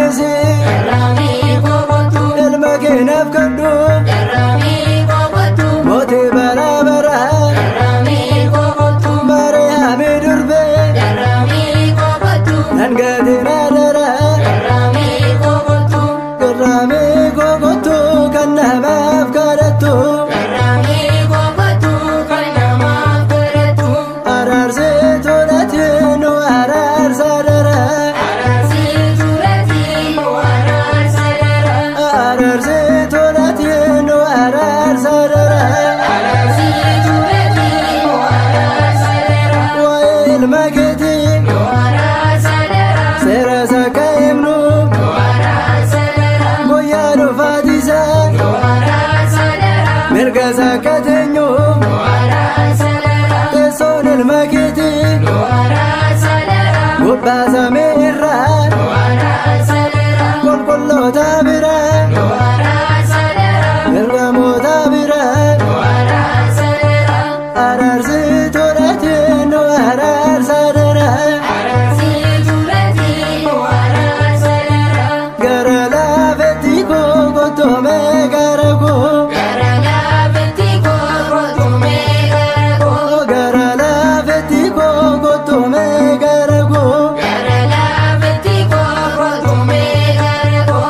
fadisi ilmakinaf kaddu moti bara bara Mariami durbe nangadina dara Garami gogotu kannamaf kadatu ararse tolatinu arar sadara ararse tolatinu arar sadara wa ilmakiti sera sakayimnu goyanu fadisa mirga sakatenyu teson ilmakiti gubbaza mirra kolkollota bira ergamota bira ararsi tolatinu arar sadara gara lafetti kokotome garago gara lafetti kokotome garago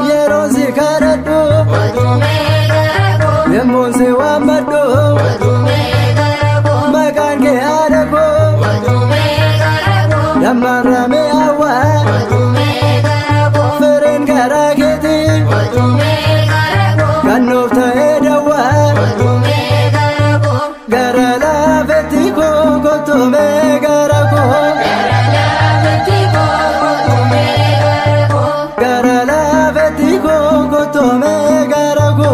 yeron si karaddu yemmon si wammaddu makan ke adago dammarame awa feren garaketi kannofta edawa gara lafetti kokotome garago gara lafetti kokotome garago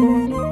Alessandro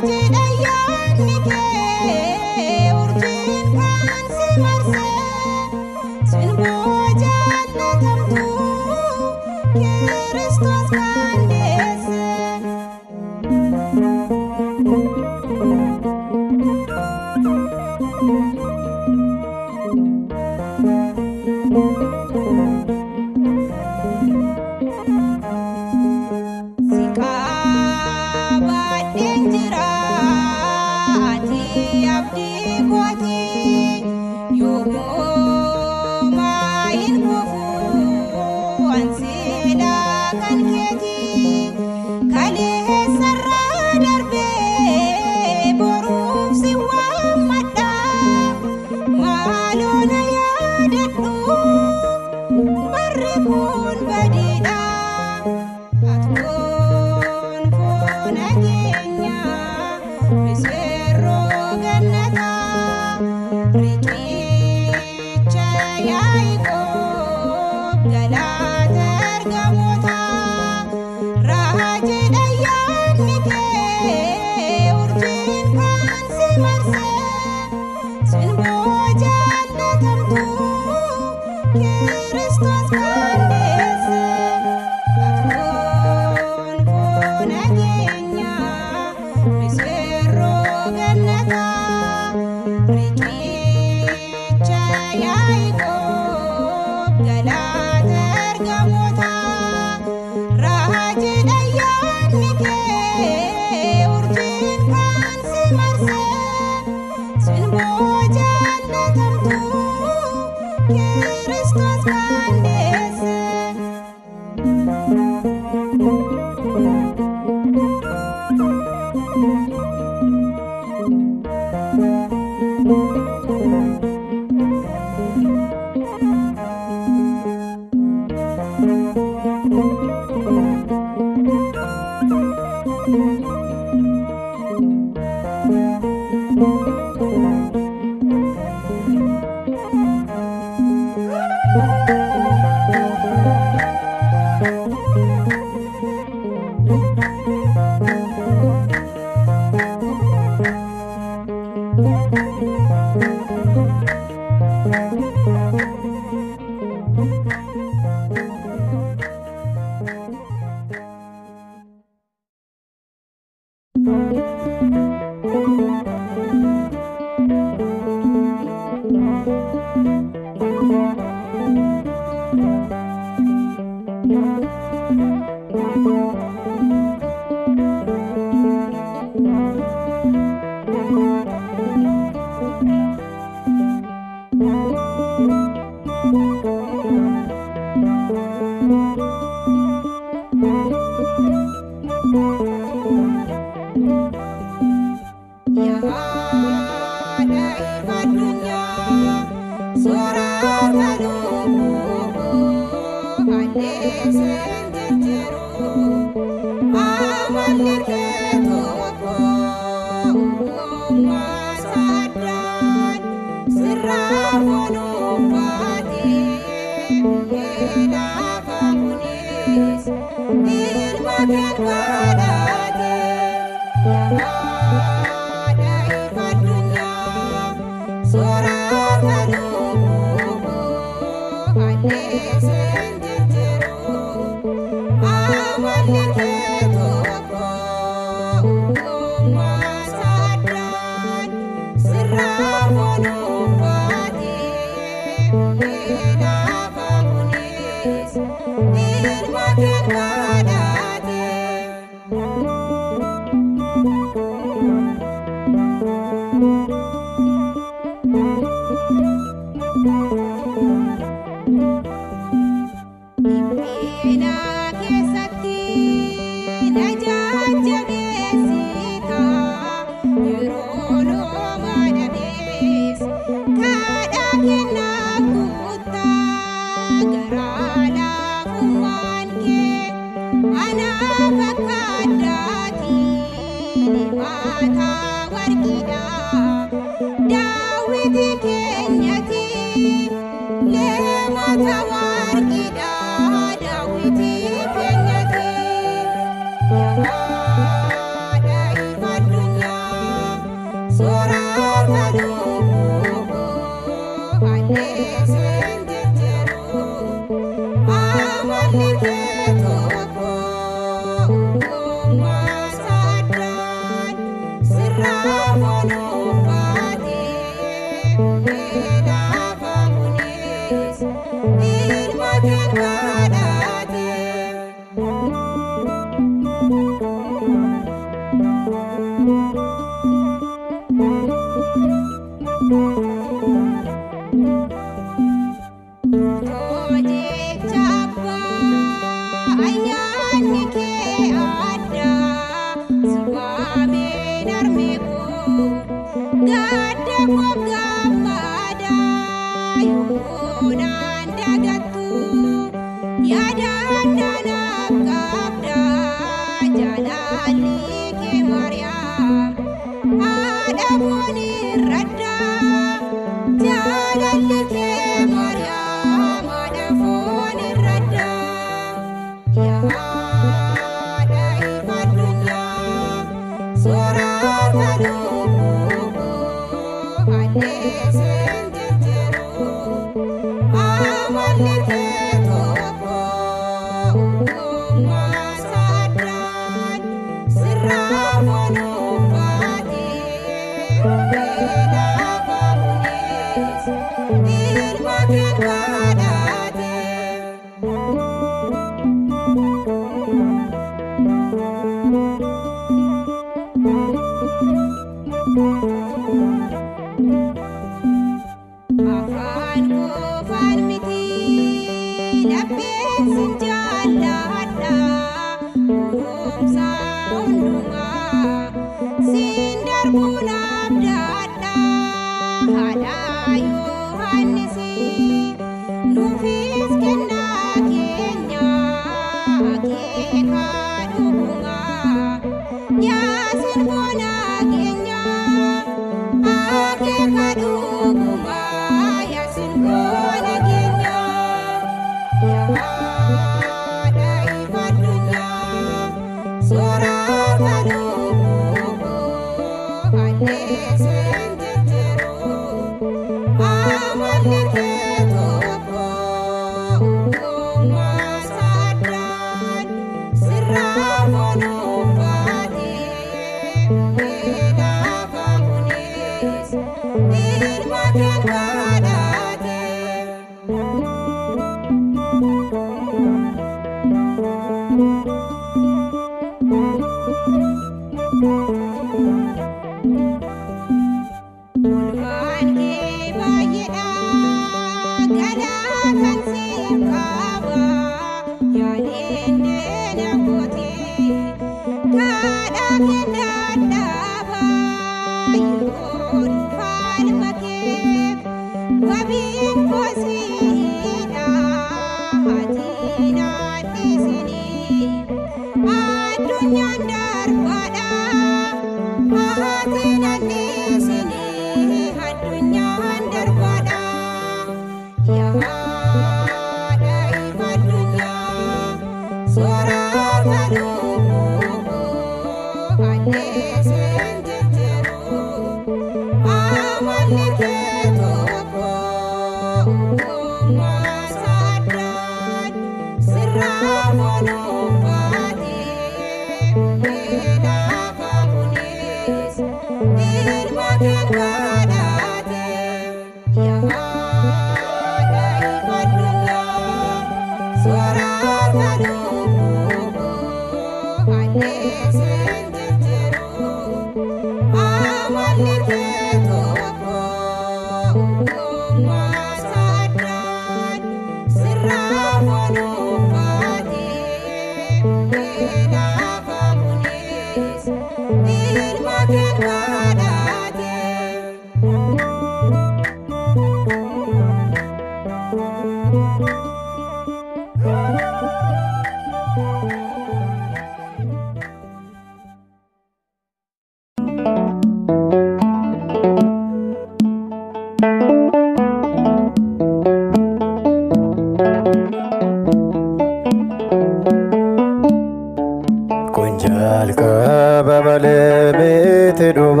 በመለቤት ዱባ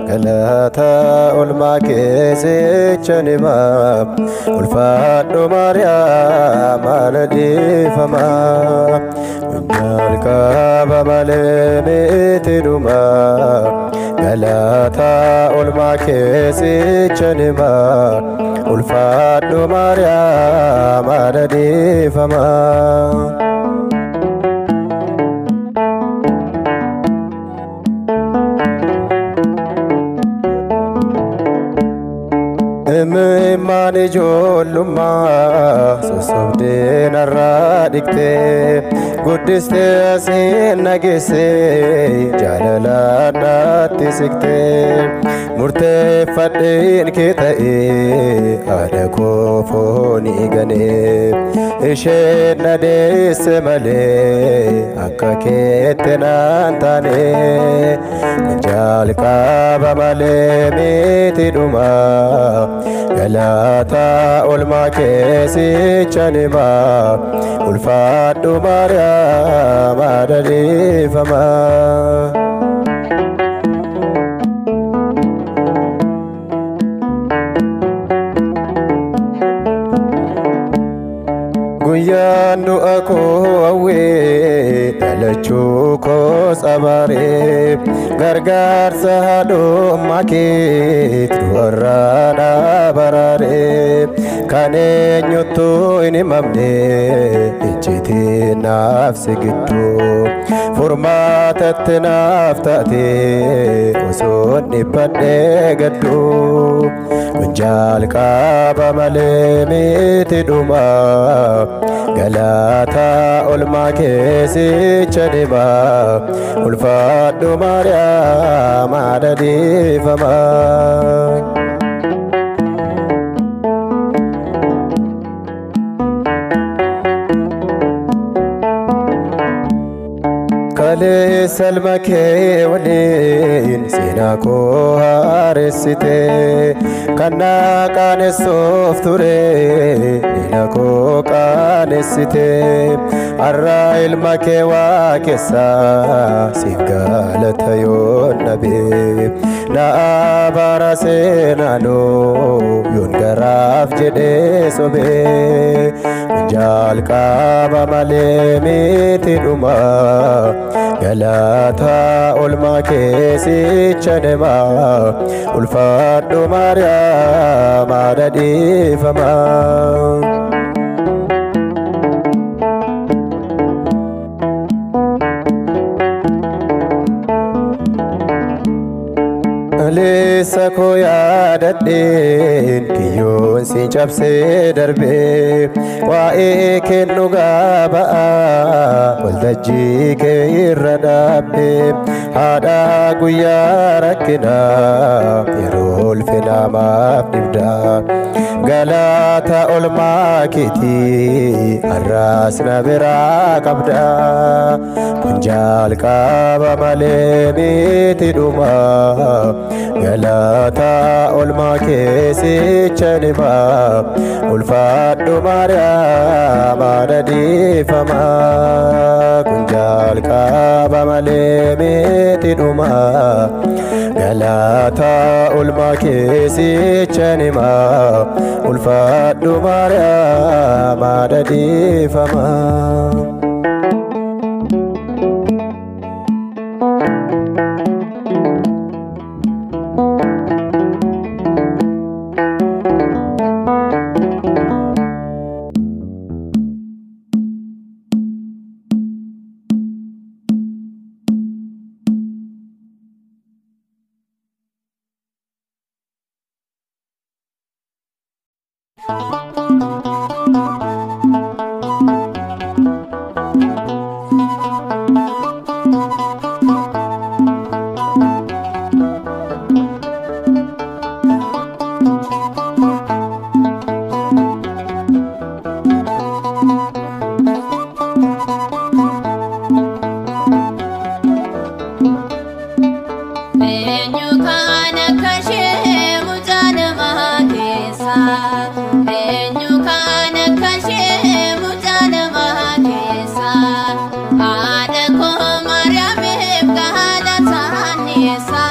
ገለታ ኦልማኬሴ ቸኒማ ኡልፋዶ ማርያም አለዲፈማ ወንጃልካ በመለቤት ዱባ ገለታ ኦልማኬሴ ቸኒማ ኡልፋዶ ማርያም አለዲፈማ Mani jollumma sosobdeen arraa dhikte guddiste asiin nagesse jaalalaan naatti sikte murteeffadheen kee ta'ee haadha koo foonii ganee isheen na deesse malee akka keette naan taane jaalqaba malee miti dhumaa galata olmakeesi chanima ulfaadhu maariyaam adaliifama guyyaan du'a koo hawwee dhalachuu koo sabaree gargaarsa haadhummaa keetti du'arraa na baraaree kan eenyuttu hin himamne icciitii naaf sigittuu furmaatatti naaf taatee osoo dhiphadhee gadduu jalqaba malee miti dhumaa galata olmakeesi chanima ulfaadhu maariyaam adaliifama kale salmake waliin seenaa koo haaressite kanna qaanessuuf ture diina koo qaanessite har'a ilma kee waaqessaa siif galata yoon dhabe na abaara seenaanoo yoon garaaf jedhee sobee jalqaba malee miti dhumaa galata olmakeesi chanima ulfaadhu maariyaam adaliifama Leessa koo yaadadheen kiyyoon si cabsee darbee waa'ee kennu gaaba'aa waltajjii kee irra dhaabbee haadha guyyaa rakkinaa yeroo ulfinaa maaf dhibdaa galata olmaa keetii har'aas na biraa qabdaa kun jalqaba malee miti dhumaa galata olmakeesi chanima ulfaadhu maariyaam adaliifama kun jalqaba malee miti dhumaa galata olmakeesi chanima ulfaadhu maariyaam adaliifama eenyu kana kashee mujana maakesa haadha koo Maariyaamiif galataanisa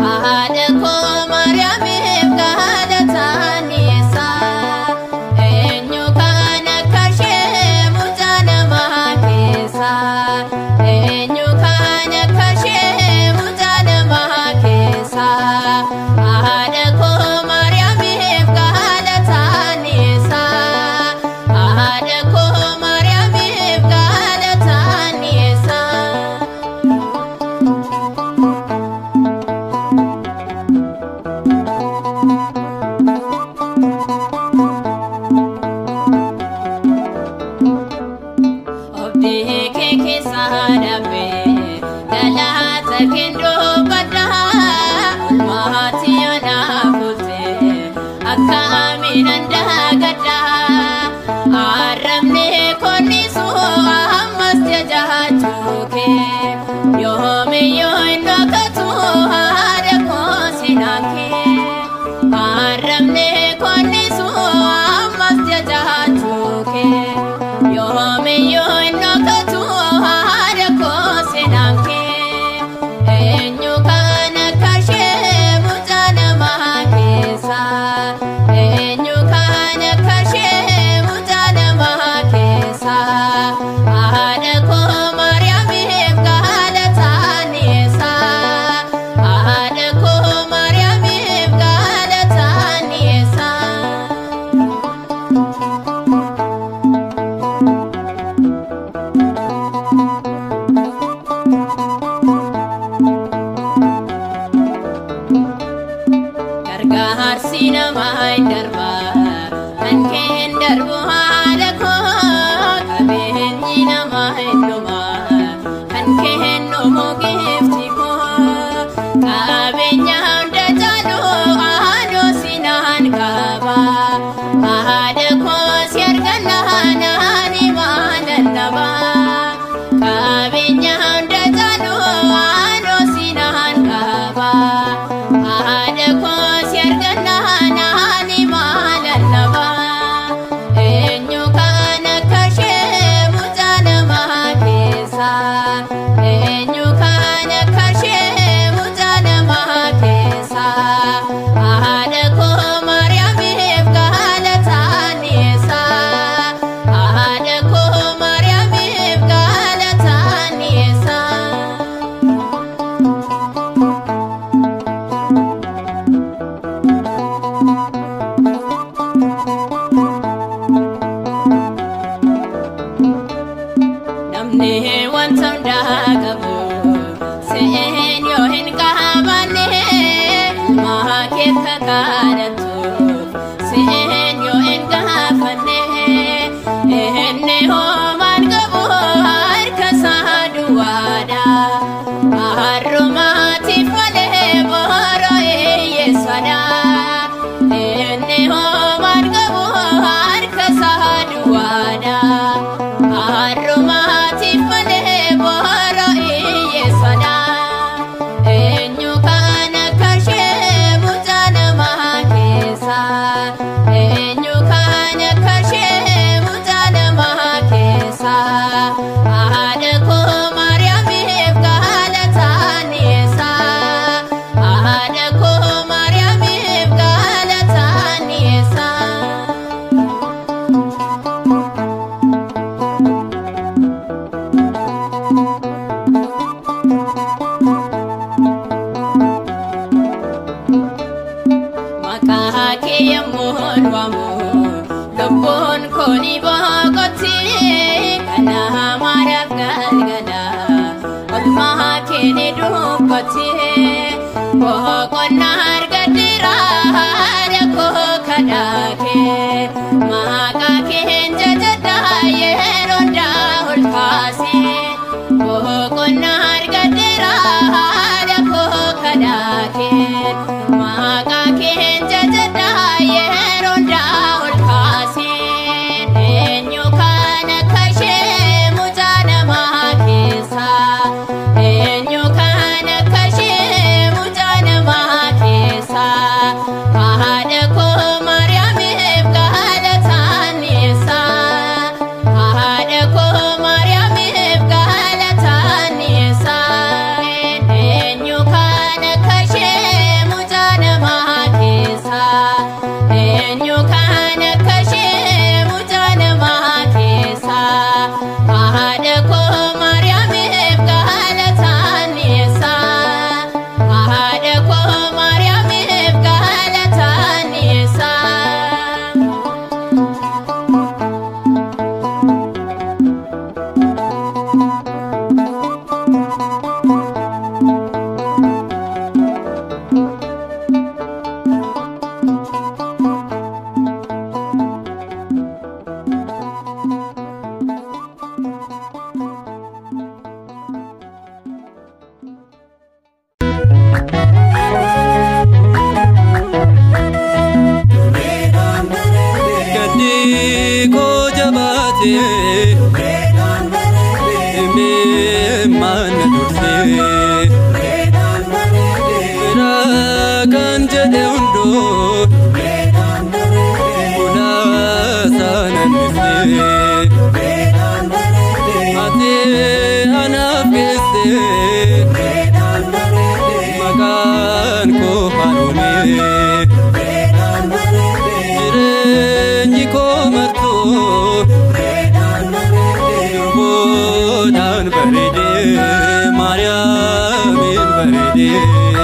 haadha koo Maariyaamiif galataanisa eenyu kana kashee mujana maakesa eenyu kana kashee mujana maakesa haadha koo Maariyaamiif galataanisa haadha koo Maariyaamiif galataanisa obdii kee keessa dhabe galata kendoo badhaa olmaati anaafute akka aminan daagadhaa arrabne konnisu ammas jajaachuu kee yoomiyyuu hin dhokatu haadha koo sinaan kee arrabne konnisu ammas jajaachuu kee yoomiyyuu hin dhokatu haadha koo sinaan kee eenyu kana kashee mujana maakesa eenyu kana kashee mujana maakesa haadha koo Maariyaamiif galataanisa haadha koo Maariyaamiif galataanisa gargaarsi namaa hin darba kan kee hin darbu haadha koo qabeenyi namaa hin dhuma kan kee hin dhumu gifti koo qabeenya hunda caalu aanoo sinaan qaba haadha koo si argannaa naani maalan dhaba qabeenya hunda caalu aanoo sinaan qaba haadha koo si argannaa naani maalan dhaba eenyu kana kashee mujana maakesa eenyu kana kashee mujana maakesa haadha koo Maariyaamiif galataanisa haadha koo Maariyaamiif galataanisa namni wanta hundaa qabu se'een yoo hin qabanne ilmaa keessa kadhatuuf se'een yoo hin gaafanne inni hoomaan qabu harka isaa duwwaadha harrumaatiif malee boora hiyyeessadha inni hoomaan qabu harka isaa duwwaadha harrumaatiif malee boora hiyyeessadha eenyu kana kashee mujana maakesa eenyu kana kashee mujana maakesa haadha koo Maariyaamiif galataanisa haadha koo Maariyaamiif galataanisa maqaa kee yemmuun waamu lubbuun koo ni boqotti kana hamaadhaaf galgala olmaa kee ni dubbatti boqonnaa argadheera haadha koo kadhaa kee maqaa keen jajadha yeroo hundaa ol kaasee boqonnaa argadheera haadha koo kadhaa kee maqaa keen jajadha yeroo hundaa ol kaasee eenyu kana kashee mujana maakesa eenyu kana kashee mujana maakesa Mariam in Baridi